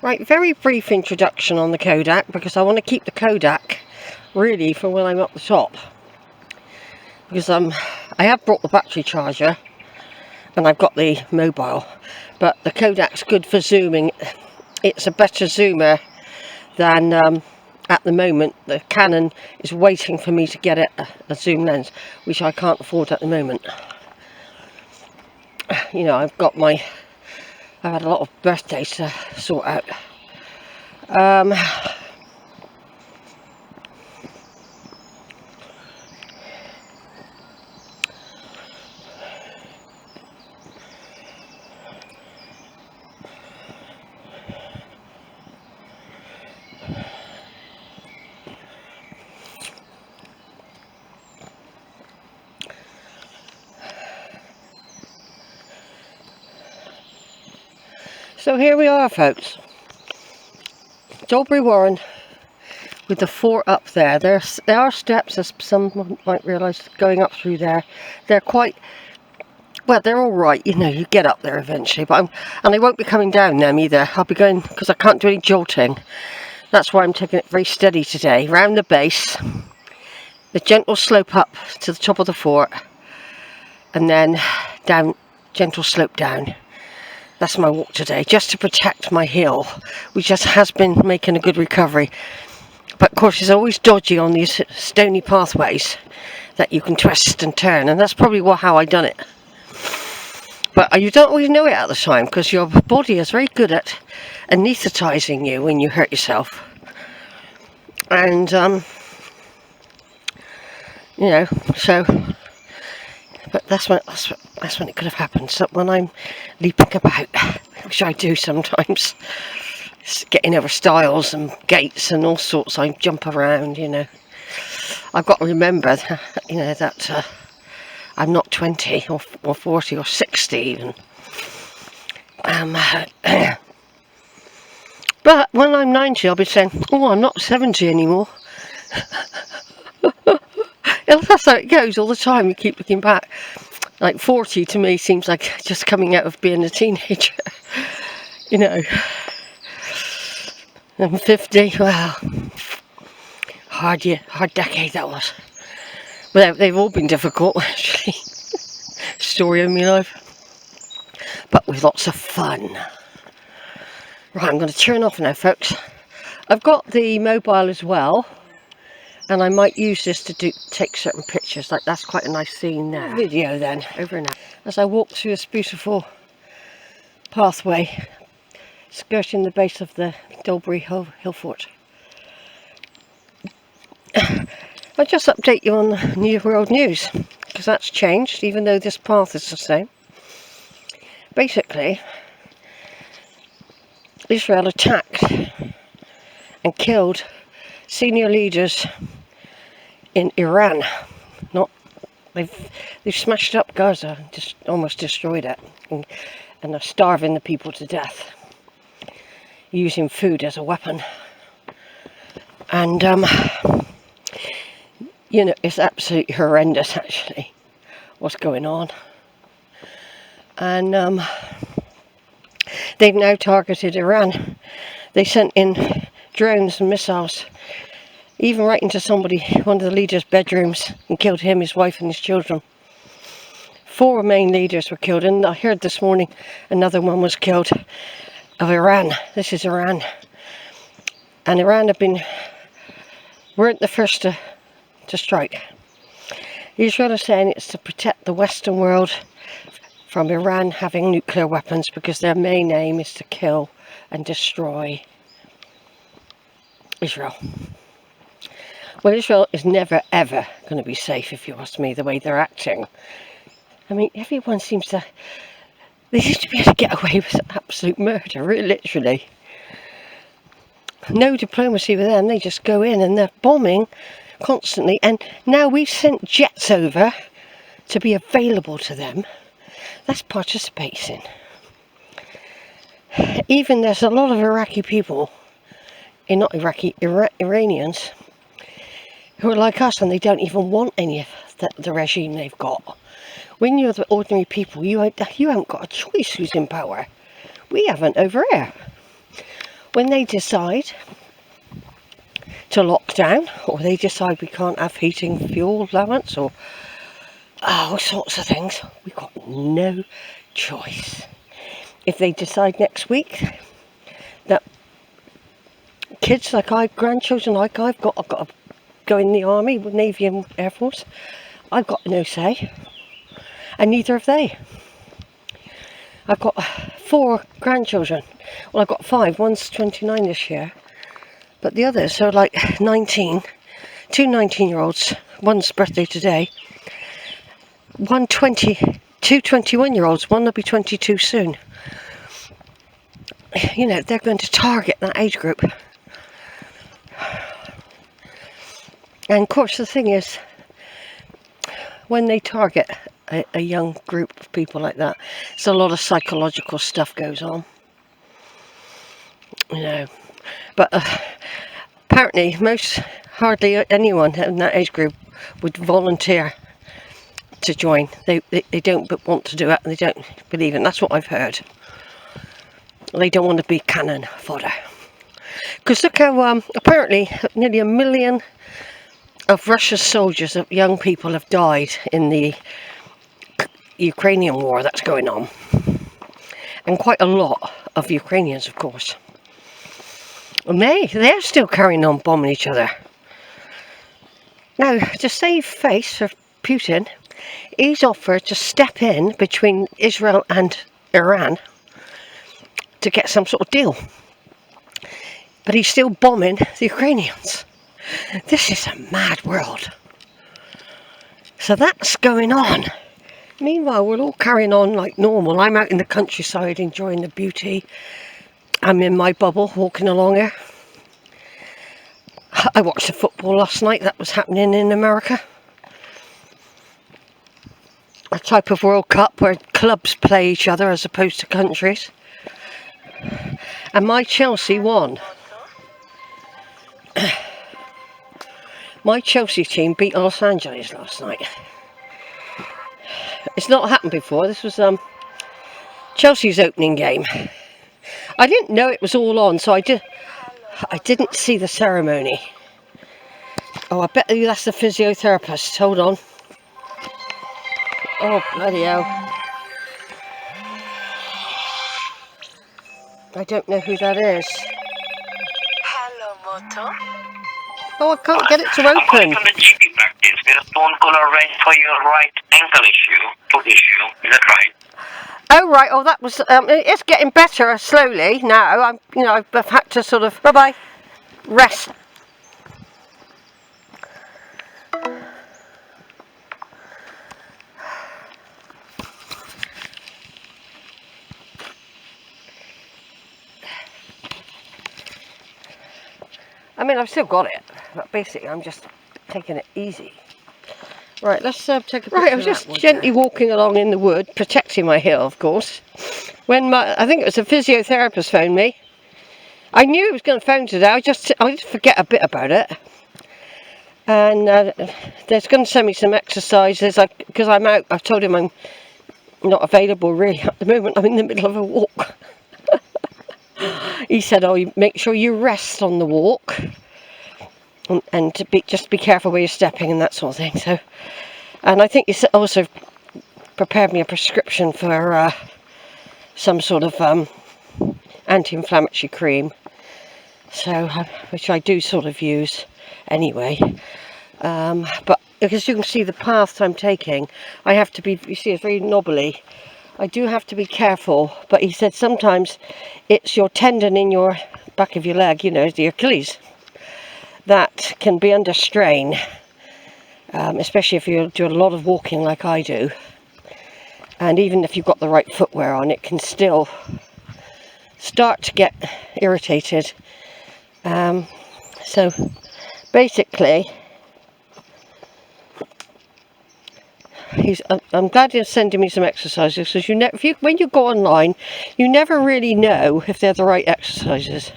Right, very brief introduction on the Kodak, because I want to keep the Kodak really for when I'm up the top. Because I have brought the battery charger and I've got the mobile, but the Kodak's good for zooming. It's a better zoomer than at the moment. The Canon is waiting for me to get it a zoom lens, which I can't afford at the moment. You know, I've had a lot of birthdays to sort out. So here we are, folks. Dolebury Warren with the fort up there. There are steps, as some might realise, going up through there. They're quite, well, they're all right, you know, you get up there eventually. And I won't be coming down them either. I'll be going, because I can't do any jolting. That's why I'm taking it very steady today. Round the base, the gentle slope up to the top of the fort, and then down, gentle slope down. That's my walk today, just to protect my heel, which just has been making a good recovery. But of course, it's always dodgy on these stony pathways that you can twist and turn, and that's probably how I done it. But you don't always know it at the time, because your body is very good at anaesthetising you when you hurt yourself. And you know, so. But that's when it could have happened. So when I'm leaping about, which I do sometimes, getting over stiles and gates and all sorts, I jump around, you know. I've got to remember, you know, that I'm not 20 or 40 or 60 even. But when I'm 90, I'll be saying, oh, I'm not 70 anymore. That's how it goes all the time. You keep looking back. Like 40 to me seems like just coming out of being a teenager. You know. I'm 50. Wow. Hard decade that was. But they've all been difficult, actually. Story of my life. But with lots of fun. Right, I'm going to turn off now, folks. I've got the mobile as well. And I might use this to take certain pictures. Like, that's quite a nice scene there. Video then, over and out. As I walk through this beautiful pathway, skirting the base of the Dolebury Hillfort. I'll just update you on the New World News, because that's changed, even though this path is the same. Basically, Israel attacked and killed senior leaders in Iran. They've smashed up Gaza, just almost destroyed it, and are starving the people to death, using food as a weapon. And you know, it's absolutely horrendous, actually, what's going on. And they've now targeted Iran. They sent in drones and missiles, even right into one of the leaders' bedrooms, and killed him, his wife and his children. 4 main leaders were killed, and I heard this morning another one was killed, of Iran. This is Iran. And Iran weren't the first to strike. Israel is saying it's to protect the Western world from Iran having nuclear weapons, because their main aim is to kill and destroy Israel. Well, Israel is never ever going to be safe, if you ask me, the way they're acting. I mean, everyone seems to be able to get away with absolute murder, really, literally. No diplomacy with them, they just go in and they're bombing constantly. And now we've sent jets over to be available to them. That's participating. Even there's a lot of Iraqi people, not Iraqi, Iranians, who are like us, and they don't even want any of the regime they've got. When you're the ordinary people, you haven't got a choice who's in power. We haven't over here. when they decide to lock down, or they decide we can't have heating fuel allowance, or all sorts of things, we've got no choice. If they decide next week that kids like grandchildren like I've got to go in the army, Navy and Air Force, I've got no say, and neither have they. I've got 4 grandchildren. Well, I've got 5. One's 29 this year, but the others are like 19. 2 19-year-olds. One's birthday today. 2 21-year-olds. One will be 22 soon. You know, they're going to target that age group. And of course, the thing is, when they target a young group of people like that, so a lot of psychological stuff goes on. You know, but apparently hardly anyone in that age group would volunteer to join. They don't want to do it, and they don't believe it. And that's what I've heard. They don't want to be cannon fodder. Because look how apparently nearly 1 million of Russia's soldiers, of young people, have died in the Ukrainian war that's going on. And quite a lot of Ukrainians, of course. And they're still carrying on bombing each other. Now, to save face for Putin, he's offered to step in between Israel and Iran to get some sort of deal. But he's still bombing the Ukrainians. This is a mad world. So that's going on. Meanwhile, we're all carrying on like normal. I'm out in the countryside enjoying the beauty. I'm in my bubble, walking along here. I watched the football last night that was happening in America. A type of World Cup where clubs play each other as opposed to countries. And my Chelsea won. My Chelsea team beat Los Angeles last night. It's not happened before. This was Chelsea's opening game. I didn't know it was all on, so I didn't see the ceremony. Oh, I bet you that's the physiotherapist. Hold on. Oh, bloody hell. I don't know who that is. Hello, Moto. Oh, I can't get it to open. I'm calling from the GP practice with a phone call arranged for your right ankle foot issue. Is that right? Oh right. Oh, that was. It's getting better slowly now. I've had to sort of rest. I mean, I've still got it, but basically, I'm just taking it easy. Right, let's take a picture. Right, I was just gently walking along in the wood, protecting my heel, of course, when I think it was a physiotherapist phoned me. I knew he was going to phone today. I just forget a bit about it. And they're going to send me some exercises because I'm out. I've told him I'm not available really at the moment. I'm in the middle of a walk. He said, "Oh, you make sure you rest on the walk, and just be careful where you're stepping and that sort of thing." So, and I think he also prepared me a prescription for some sort of anti-inflammatory cream. So, which I do sort of use anyway. But because you can see the path I'm taking, I have to be. You see, it's very knobbly. I do have to be careful, but he said sometimes it's your tendon in your back of your leg, the Achilles, that can be under strain, especially if you do a lot of walking like I do. And even if you've got the right footwear on, it can still start to get irritated. So basically, I'm glad you're sending me some exercises, because when you go online, you never really know if they're the right exercises.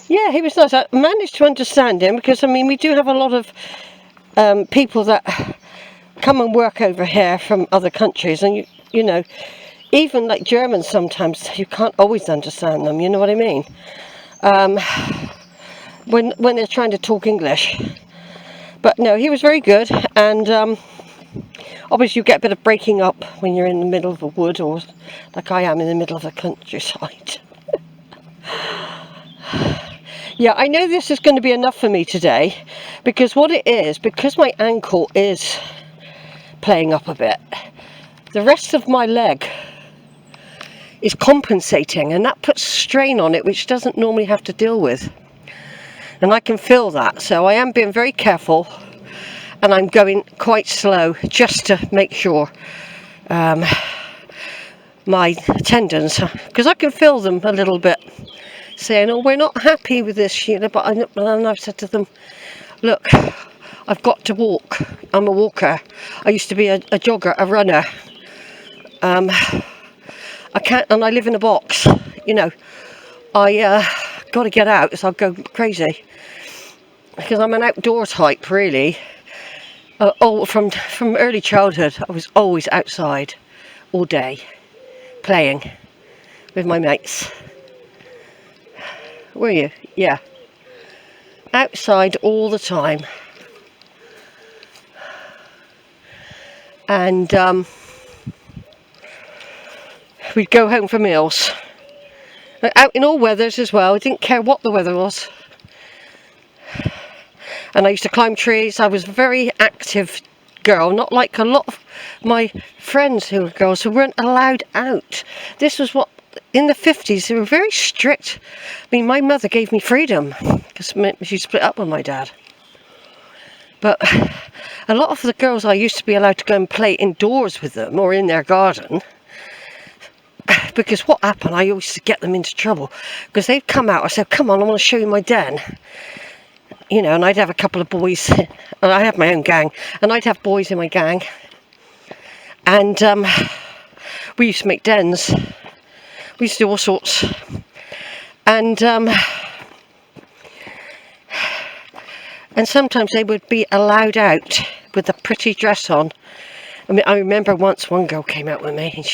Yeah, he was nice. I managed to understand him because, I mean, we do have a lot of people that come and work over here from other countries, and you know, even like Germans, sometimes you can't always understand them, you know what I mean? When they're trying to talk English. But no, he was very good, and obviously you get a bit of breaking up when you're in the middle of a wood, or like I am in the middle of the countryside. Yeah, I know this is going to be enough for me today, because what it is, because my ankle is playing up a bit, the rest of my leg is compensating, and that puts strain on it which doesn't normally have to deal with, and I can feel that. So I am being very careful, and I'm going quite slow just to make sure my tendons, because I can feel them a little bit saying, oh, we're not happy with this, Sheila. But and I've said to them, look, I've got to walk. I'm a walker. I used to be a jogger, a runner. I can't, and I live in a box, you know. I got to get out, so I'll go crazy, because I'm an outdoor type, really. From early childhood, I was always outside all day, playing with my mates. Were you? Yeah. Outside all the time. And we'd go home for meals. Out in all weathers as well. I didn't care what the weather was. And I used to climb trees. I was a very active girl, not like a lot of my friends who were girls who weren't allowed out. This was what, in the 50s, they were very strict. I mean, my mother gave me freedom, because she split up with my dad. But a lot of the girls, I used to be allowed to go and play indoors with them, or in their garden. Because what happened, I used to get them into trouble, because they'd come out, I said, come on, I want to show you my den. You know, and I'd have a couple of boys, and I had my own gang, and I'd have boys in my gang. And we used to make dens. We used to do all sorts. And sometimes they would be allowed out with a pretty dress on. I mean, I remember once one girl came out with me, and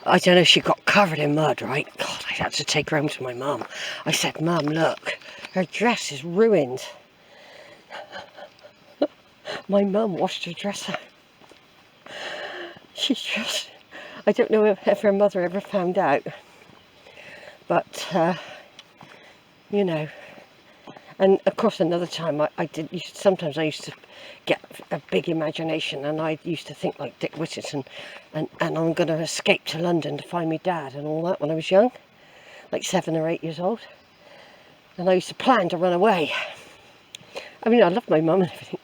I don't know, she got covered in mud, right? God, I had to take her home to my mum. I said, Mum, look, her dress is ruined. My mum washed her dress out. She just, I don't know if her mother ever found out. But, you know. And of course, another time sometimes I used to get a big imagination, and I used to think like Dick Whittington, and I'm going to escape to London to find my dad and all that when I was young, like 7 or 8 years old. And I used to plan to run away. I mean, I love my mum and everything,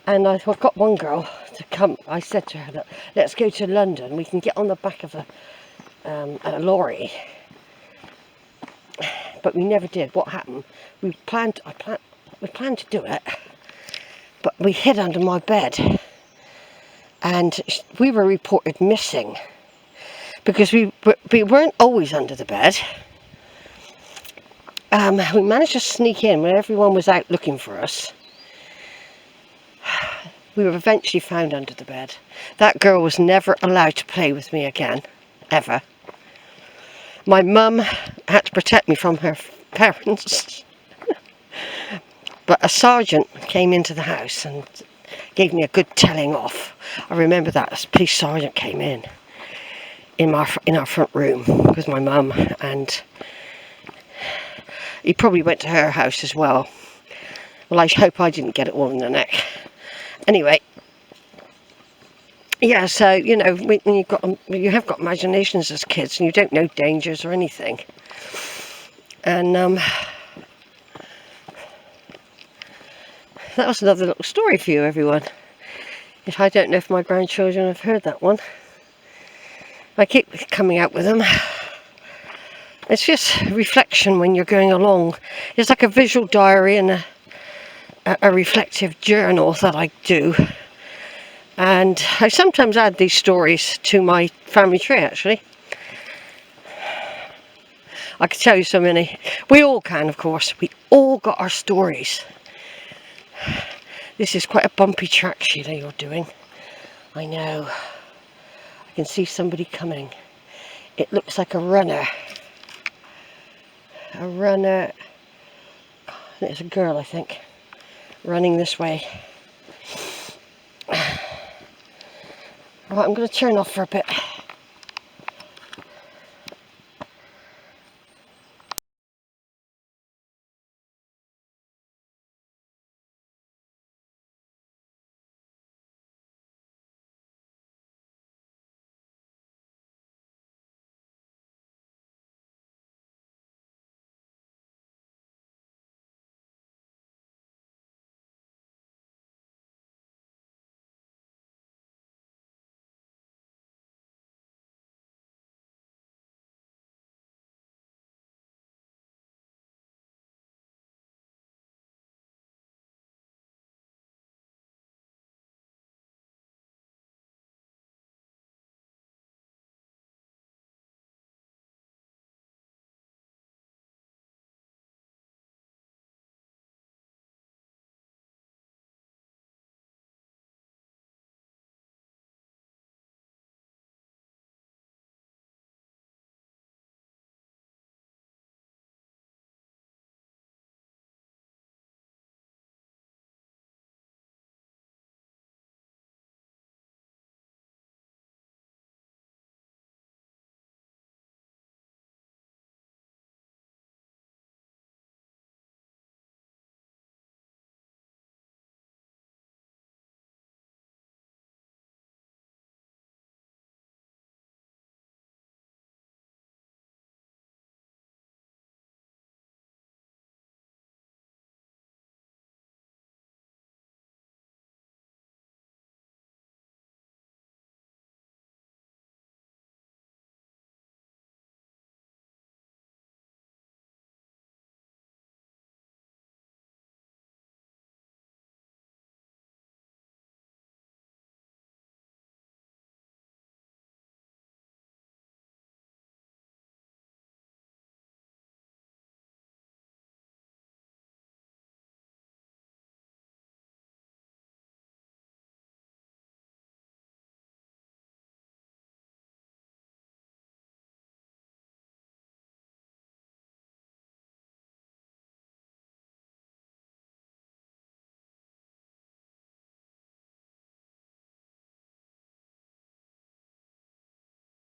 and I got one girl to come. I said to her, look, let's go to London. We can get on the back of a lorry. But we never did. What happened? We planned to do it, but we hid under my bed, and we were reported missing, because we weren't always under the bed. We managed to sneak in when everyone was out looking for us. We were eventually found under the bed. That girl was never allowed to play with me again, ever. My mum had to protect me from her parents. But a sergeant came into the house and gave me a good telling off. I remember that. A police sergeant came in our front room with my mum, and he probably went to her house as well. Well, I hope I didn't get it all in the neck. Anyway, yeah, so, you know, when you have got imaginations as kids, and you don't know dangers or anything. And that was another little story for you, everyone. I don't know if my grandchildren have heard that one. I keep coming out with them. It's just reflection when you're going along. It's like a visual diary and a reflective journal that I do. And I sometimes add these stories to my family tree, actually. I could tell you so many. We all can, of course. We all got our stories. This is quite a bumpy track, Sheila, you're doing. I know. I can see somebody coming. It looks like a runner. A runner. It's a girl, I think, running this way. Right, I'm going to turn off for a bit.